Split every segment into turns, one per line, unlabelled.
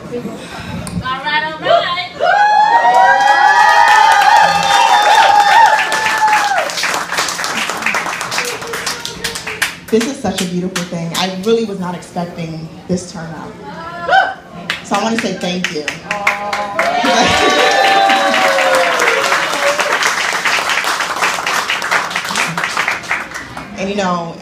All right, all right.
This is such a beautiful thing. I really was not expecting this turnout. So I want to say thank you. And you know,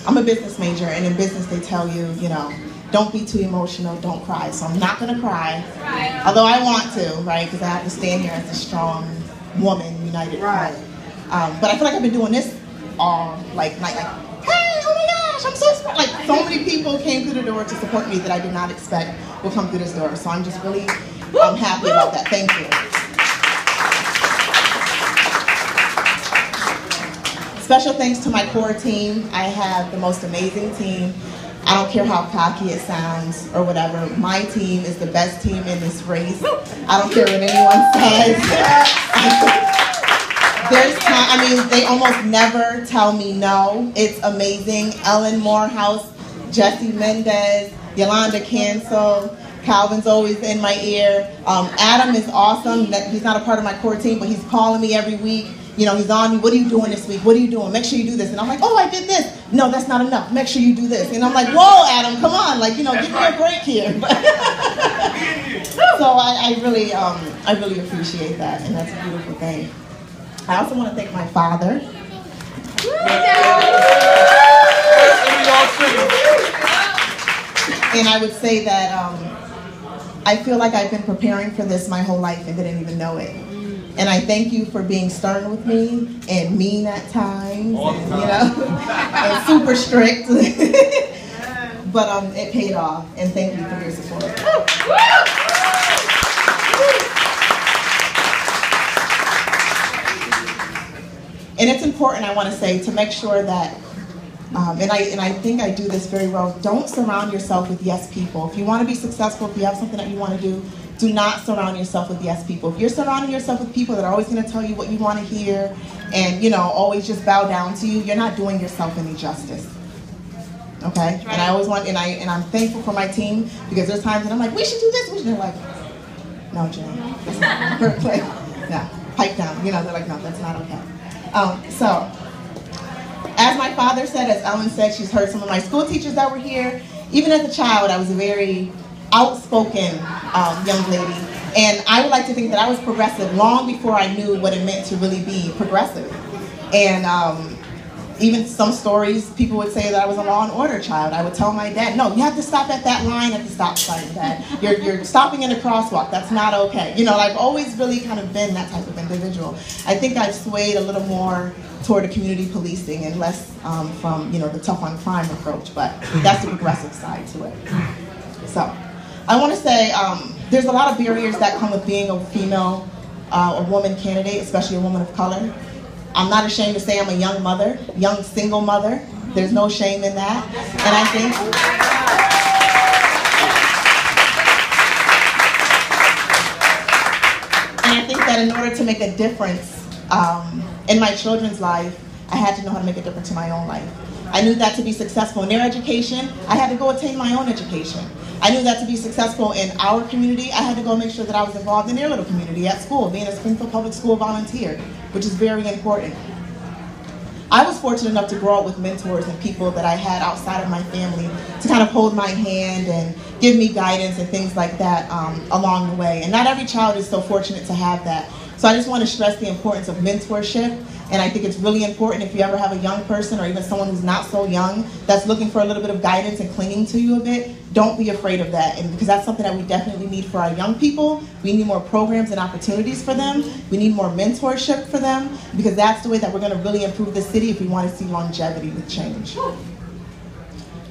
I'm a business major, and in business they tell you, you know, don't be too emotional, don't cry. So I'm not gonna cry, although I want to, right? Because I have to stand here as a strong woman, united front. But I feel like I've been doing this all night, like, hey, oh my gosh, I'm so smart. Like, so many people came through the door to support me that I did not expect will come through this door. So I'm just really happy about that. Thank you. Special thanks to my core team. I have the most amazing team. I don't care how cocky it sounds or whatever. My team is the best team in this race. I don't care what anyone says. There's time, I mean, they almost never tell me no. It's amazing. Ellen Morehouse, Jesse Mendez, Yolanda Cancel, Calvin's always in my ear. Adam is awesome. He's not a part of my core team, but he's calling me every week. You know, he's on me, what are you doing this week? What are you doing? Make sure you do this. And I'm like, oh, I did this. No, that's not enough. Make sure you do this. And I'm like, whoa, Adam, come on. Like, you know, give me a break here. So I really appreciate that, and that's a beautiful thing. I also want to thank my father. And I would say that I feel like I've been preparing for this my whole life and didn't even know it. And I thank you for being stern with me and mean at times, and, you know, and super strict. But it paid off, and thank you for your support. And it's important, I want to say, to make sure that, and I think I do this very well, don't surround yourself with yes people. If you want to be successful, if you have something that you want to do not surround yourself with yes people. If you're surrounding yourself with people that are always going to tell you what you want to hear and, you know, always just bow down to you, you're not doing yourself any justice. Okay? And I always want, and I'm thankful for my team, because there's times that I'm like, we should do this, we should. They're like, no, Jynai, that's not gonna work. Like, no, pipe down. You know, they're like, no, that's not okay. So, as my father said, as Ellen said, she's heard some of my school teachers that were here. Even as a child, I was a very outspoken young lady, and I would like to think that I was progressive long before I knew what it meant to really be progressive. And even some stories, people would say that I was a law and order child. I would tell my dad, no, you have to stop at that line at the stop sign, Dad. You're stopping in a crosswalk, that's not okay. You know, I've always really kind of been that type of individual. I think I've swayed a little more toward a community policing and less from, you know, the tough on crime approach, but that's the progressive side to it. So, I want to say there's a lot of barriers that come with being a female, a woman candidate, especially a woman of color. I'm not ashamed to say I'm a young mother, young single mother. There's no shame in that. And I think that in order to make a difference in my children's life, I had to know how to make a difference in my own life. I knew that to be successful in their education, I had to go attain my own education. I knew that to be successful in our community, I had to go make sure that I was involved in their little community at school, being a Springfield Public School volunteer, which is very important. I was fortunate enough to grow up with mentors and people that I had outside of my family to kind of hold my hand and give me guidance and things like that along the way. And not every child is so fortunate to have that. So I just want to stress the importance of mentorship. And I think it's really important if you ever have a young person or even someone who's not so young that's looking for a little bit of guidance and clinging to you a bit, don't be afraid of that. And because that's something that we definitely need for our young people. We need more programs and opportunities for them. We need more mentorship for them, because that's the way that we're going to really improve the city if we want to see longevity with change.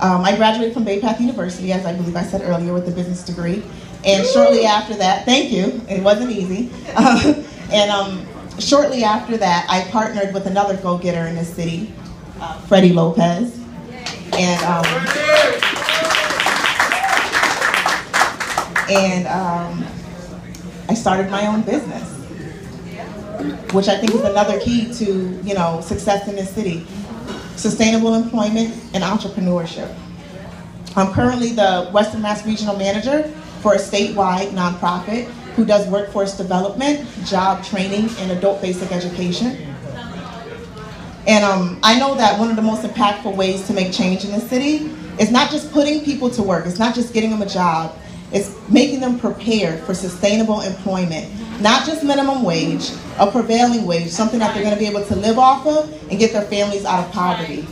I graduated from Bay Path University, as I believe I said earlier, with a business degree. And shortly after that, thank you, it wasn't easy. Shortly after that, I partnered with another go-getter in this city, Freddie Lopez. And I started my own business, which I think is another key to, you know, success in this city. Sustainable employment and entrepreneurship. I'm currently the Western Mass Regional Manager for a statewide nonprofit who does workforce development, job training, and adult basic education. And I know that one of the most impactful ways to make change in the city is not just putting people to work, it's not just getting them a job, it's making them prepared for sustainable employment. Not just minimum wage, a prevailing wage, something that they're going to be able to live off of and get their families out of poverty.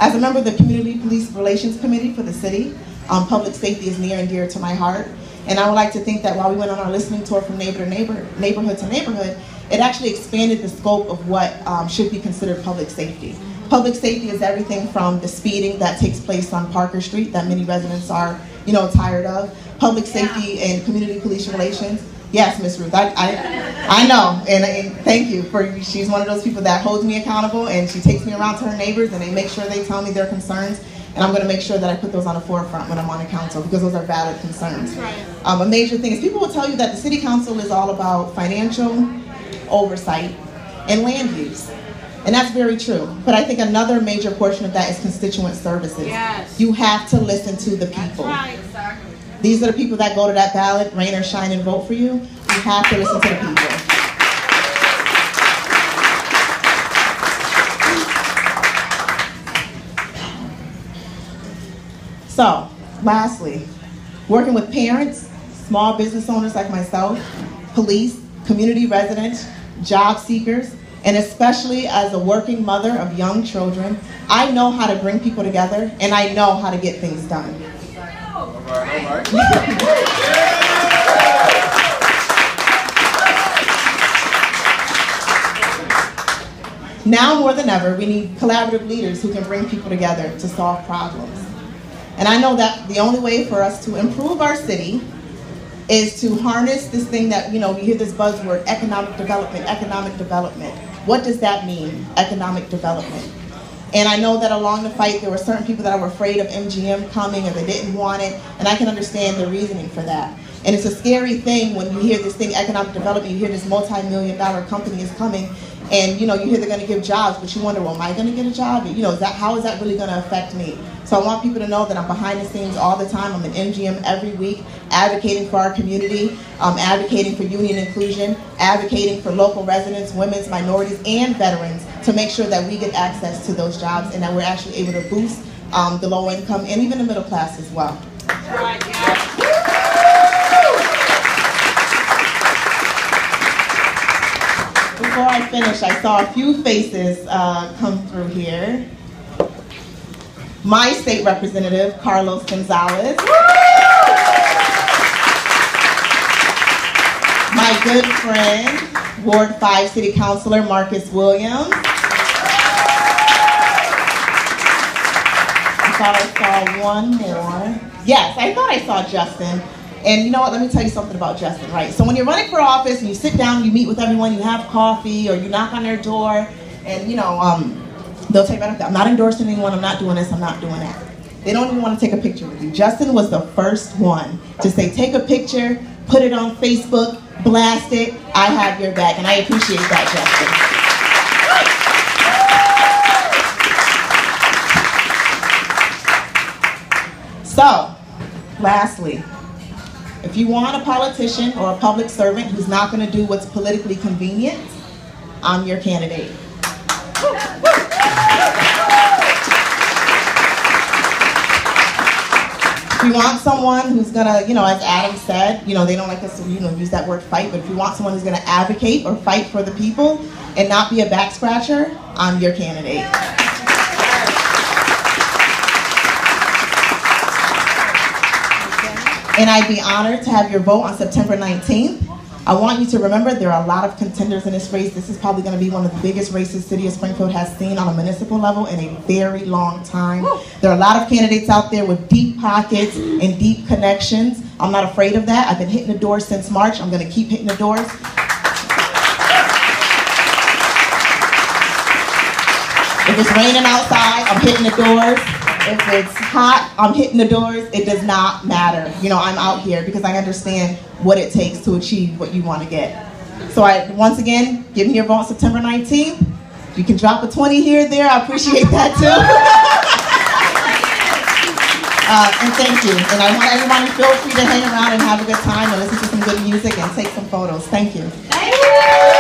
As a member of the Community Police Relations Committee for the city, public safety is near and dear to my heart. And I would like to think that while we went on our listening tour from neighborhood to neighborhood, it actually expanded the scope of what should be considered public safety. Public safety is everything from the speeding that takes place on Parker Street that many residents are, tired of. Public safety and community police relations. Yes, Miss Ruth, I know, and thank you she's one of those people that holds me accountable, and she takes me around to her neighbors and they make sure they tell me their concerns, and I'm going to make sure that I put those on the forefront when I'm on the council because those are valid concerns. A major thing is people will tell you that the city council is all about financial oversight and land use. And that's very true. But I think another major portion of that is constituent services. Yes. You have to listen to the people. That's right, exactly. These are the people that go to that ballot, rain or shine, and vote for you. You have to listen to the people. So, lastly, working with parents, small business owners like myself, police, community residents, job seekers, and especially as a working mother of young children, I know how to bring people together and I know how to get things done. All right. Now more than ever, we need collaborative leaders who can bring people together to solve problems. And I know that the only way for us to improve our city is to harness this thing that, we hear this buzzword, economic development, economic development. What does that mean, economic development? And I know that along the fight, there were certain people that were afraid of MGM coming or they didn't want it, and I can understand the reasoning for that. And it's a scary thing when you hear this thing, economic development, you hear this multi-million-dollar company is coming, and you hear they're going to give jobs, but you wonder, well, am I going to get a job? How is that really going to affect me? So I want people to know that I'm behind the scenes all the time. I'm in MGM every week, advocating for our community, advocating for union inclusion, advocating for local residents, women's, minorities, and veterans to make sure that we get access to those jobs and that we're actually able to boost the low income and even the middle class as well. Right, yeah. Before I finish, I saw a few faces come through here. My state representative, Carlos Gonzalez. My good friend, Ward 5 City Councilor Marcus Williams. I thought I saw one more. Yes, I thought I saw Justin. And you know what, let me tell you something about Justin, right? So when you're running for office and you sit down, you meet with everyone, you have coffee, or you knock on their door, and they'll tell you, I'm not endorsing anyone, I'm not doing this, I'm not doing that. They don't even want to take a picture with you. Justin was the first one to say, take a picture, put it on Facebook, blast it, I have your back, and I appreciate that, Justin. So, lastly, if you want a politician or a public servant who's not going to do what's politically convenient, I'm your candidate. If you want someone who's going to, as Adam said, they don't like us to, use that word fight, but if you want someone who's going to advocate or fight for the people and not be a back scratcher, I'm your candidate. And I'd be honored to have your vote on September 19th. I want you to remember there are a lot of contenders in this race. This is probably going to be one of the biggest races City of Springfield has seen on a municipal level in a very long time. There are a lot of candidates out there with deep pockets and deep connections. I'm not afraid of that. I've been hitting the doors since March. I'm going to keep hitting the doors. If it's raining outside, I'm hitting the doors. If it's hot, I'm hitting the doors. It does not matter. I'm out here because I understand what it takes to achieve what you want to get. So once again, give me your vote September 19th. You can drop a 20 here or there. I appreciate that too. And thank you. And I want everyone to feel free to hang around and have a good time and listen to some good music and take some photos. Thank you.
Thank you.